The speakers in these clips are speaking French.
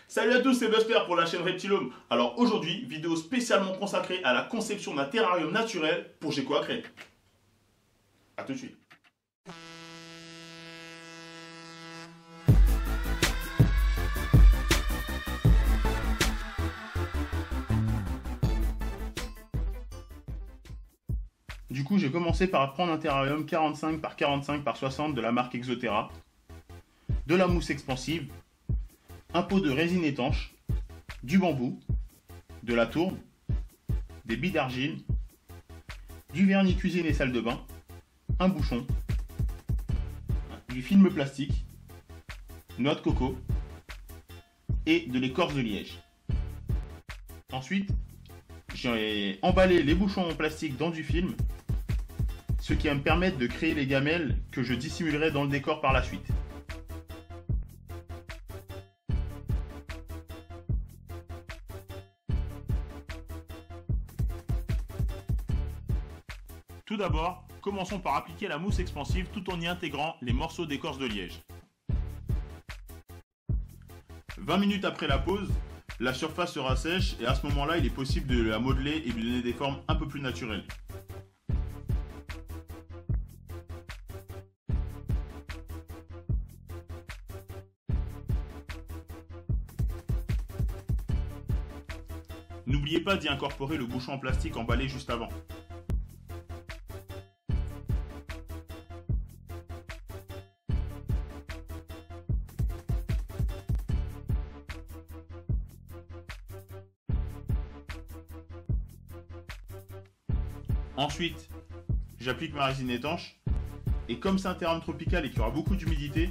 Salut à tous, c'est Buster pour la chaîne Reptilome. Alors aujourd'hui, vidéo spécialement consacrée à la conception d'un terrarium naturel pour Gecko à Crête. A tout de suite. Du coup, j'ai commencé par prendre un terrarium 45 par 45 par 60 de la marque Exoterra, de la mousse expansive, un pot de résine étanche, du bambou, de la tourbe, des billes d'argile, du vernis cuisine et salle de bain, un bouchon, du film plastique, noix de coco et de l'écorce de liège. Ensuite, j'ai emballé les bouchons en plastique dans du film, ce qui va me permettre de créer les gamelles que je dissimulerai dans le décor par la suite. Tout d'abord, commençons par appliquer la mousse expansive tout en y intégrant les morceaux d'écorce de liège. 20 minutes après la pose, la surface sera sèche et à ce moment-là, il est possible de la modeler et de lui donner des formes un peu plus naturelles. N'oubliez pas d'y incorporer le bouchon en plastique emballé juste avant. Ensuite, j'applique ma résine étanche. Et comme c'est un terrain tropical et qu'il y aura beaucoup d'humidité,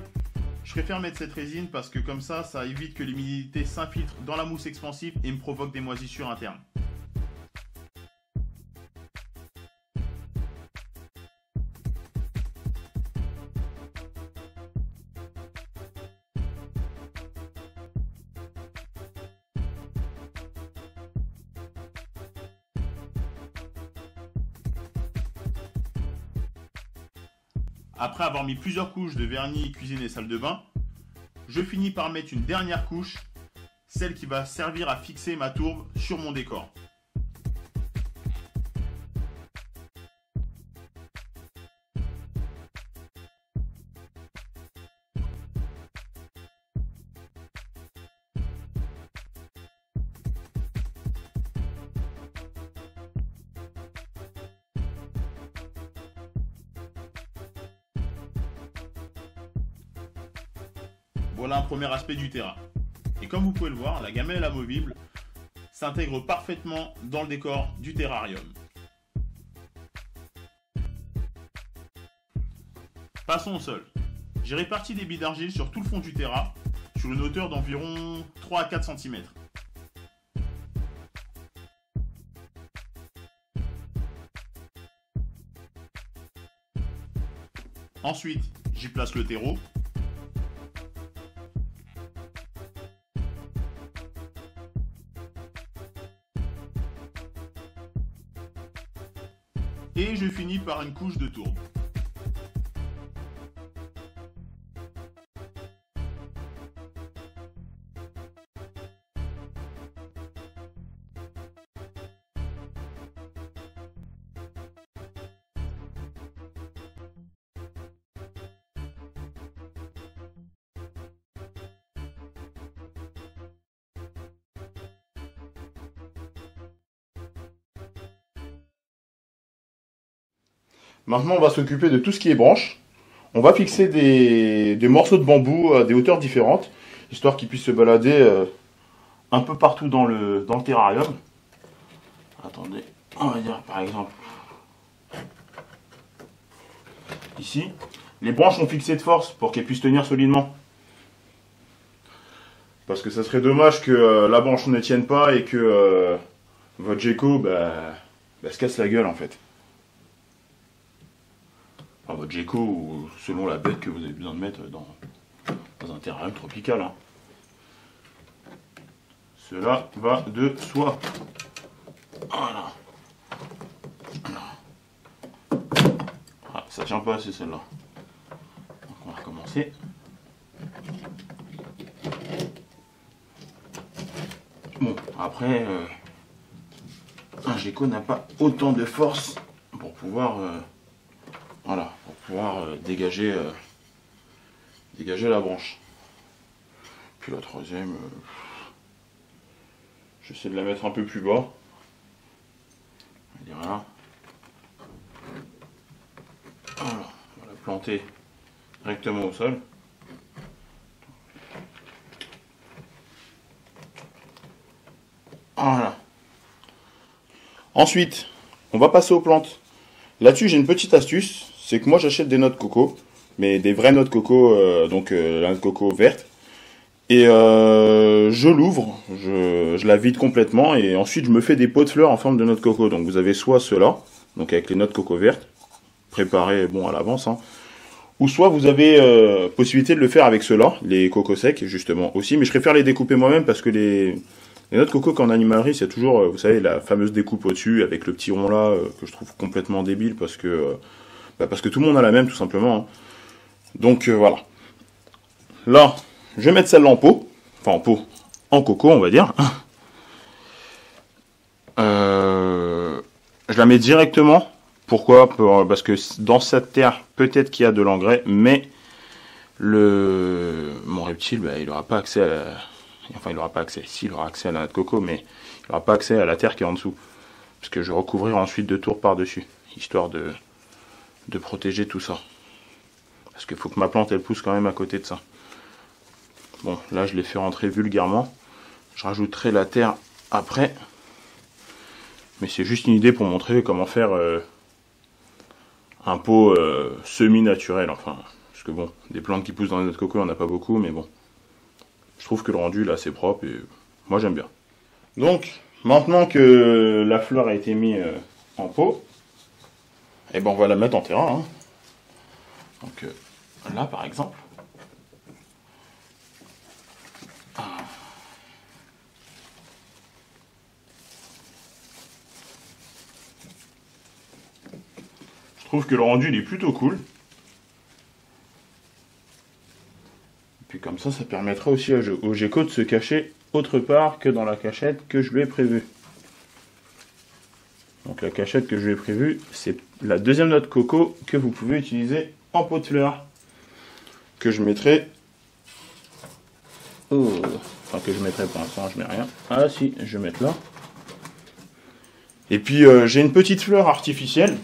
je préfère mettre cette résine parce que comme ça évite que l'humidité s'infiltre dans la mousse expansive et me provoque des moisissures internes. Après avoir mis plusieurs couches de vernis cuisine et salle de bain, je finis par mettre une dernière couche, celle qui va servir à fixer ma tourbe sur mon décor. Voilà un premier aspect du terrain. Et comme vous pouvez le voir, la gamelle amovible s'intègre parfaitement dans le décor du terrarium. Passons au sol. J'ai réparti des billes d'argile sur tout le fond du terrain, sur une hauteur d'environ 3 à 4 cm. Ensuite, j'y place le terreau. Et je finis par une couche de tourbe. Maintenant, on va s'occuper de tout ce qui est branches. On va fixer des morceaux de bambou à des hauteurs différentes, histoire qu'ils puissent se balader un peu partout dans le terrarium. Attendez, on va dire par exemple ici. Les branches sont fixées de force pour qu'elles puissent tenir solidement. Parce que ça serait dommage que la branche ne tienne pas et que votre gecko se casse la gueule en fait. Enfin, votre gecko ou selon la bête que vous avez besoin de mettre dans un terrarium tropical. Hein. Cela va de soi. Voilà. Ah, ça tient pas assez celle-là. Donc on va recommencer. Bon, après, un gecko n'a pas autant de force pour pouvoir, voilà, pour pouvoir dégager la branche. Puis la troisième, j'essaie de la mettre un peu plus bas. Voilà. Voilà, on va la planter directement au sol. Voilà. Ensuite, on va passer aux plantes. Là-dessus, j'ai une petite astuce, c'est que moi j'achète des noix de coco, mais des vraies noix de coco, donc la noix de coco verte. Et je l'ouvre, je la vide complètement et ensuite je me fais des pots de fleurs en forme de noix de coco. Donc vous avez soit ceux-là, donc avec les noix de coco vertes, préparées bon à l'avance, hein, ou soit vous avez possibilité de le faire avec ceux-là, les cocos secs justement aussi, mais je préfère les découper moi-même parce que les noix de coco qu'en animalerie, c'est toujours, vous savez, la fameuse découpe au-dessus avec le petit rond là que je trouve complètement débile parce que tout le monde a la même tout simplement. Hein. Donc voilà. Là, je vais mettre celle-là en pot, enfin en pot, en coco on va dire. Je la mets directement. Pourquoi? Parce que dans cette terre, peut-être qu'il y a de l'engrais, mais mon reptile, il n'aura pas accès à la... Enfin, il n'aura pas accès. Si, il aura accès à la noix de coco, mais il n'aura pas accès à la terre qui est en dessous. Parce que je vais recouvrir ensuite de tours par-dessus, histoire de protéger tout ça. Parce qu'il faut que ma plante, elle pousse quand même à côté de ça. Bon, là, je l'ai fait rentrer vulgairement. Je rajouterai la terre après. Mais c'est juste une idée pour montrer comment faire un pot semi-naturel. Enfin, parce que bon, des plantes qui poussent dans les noix de coco, on n'a pas beaucoup, mais bon. Je trouve que le rendu, là, c'est propre et moi, j'aime bien. Donc, maintenant que la fleur a été mise en pot, et ben on va la mettre en terrain. Hein. Donc, là, par exemple. Je trouve que le rendu il est plutôt cool. Et puis comme ça permettra aussi au gecko de se cacher autre part que dans la cachette que je lui ai prévue. Donc la cachette que je lui ai prévue, c'est la deuxième noix de coco que vous pouvez utiliser en pot de fleurs. Que je mettrai... Enfin que je mettrai pour l'instant, je mets rien. Ah si, je vais mettre là. Et puis j'ai une petite fleur artificielle.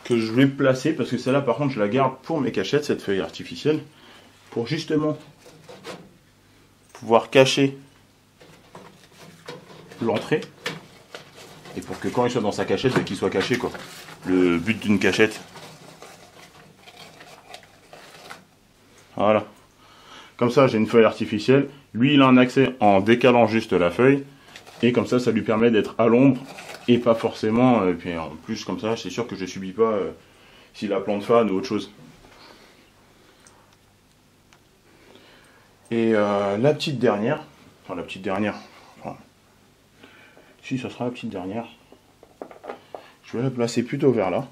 Que je vais placer, parce que celle-là par contre je la garde pour mes cachettes, cette feuille artificielle, pour justement pouvoir cacher l'entrée, et pour que quand il soit dans sa cachette, qu'il soit caché quoi. Le but d'une cachette. Voilà. Comme ça j'ai une feuille artificielle, lui il a un accès en décalant juste la feuille, et comme ça lui permet d'être à l'ombre, et pas forcément, et puis en plus comme ça, c'est sûr que je subis pas si la plante fan ou autre chose. Et la petite dernière, si ça sera la petite dernière, je vais la placer plutôt vers là.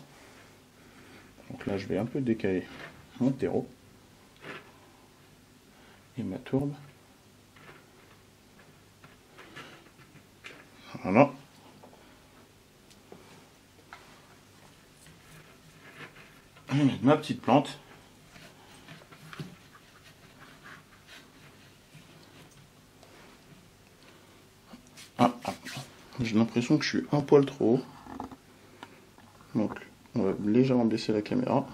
Donc là je vais un peu décaler mon terreau et ma tourbe. Voilà. Je vais mettre ma petite plante. J'ai l'impression que je suis un poil trop haut. Donc, on va légèrement baisser la caméra.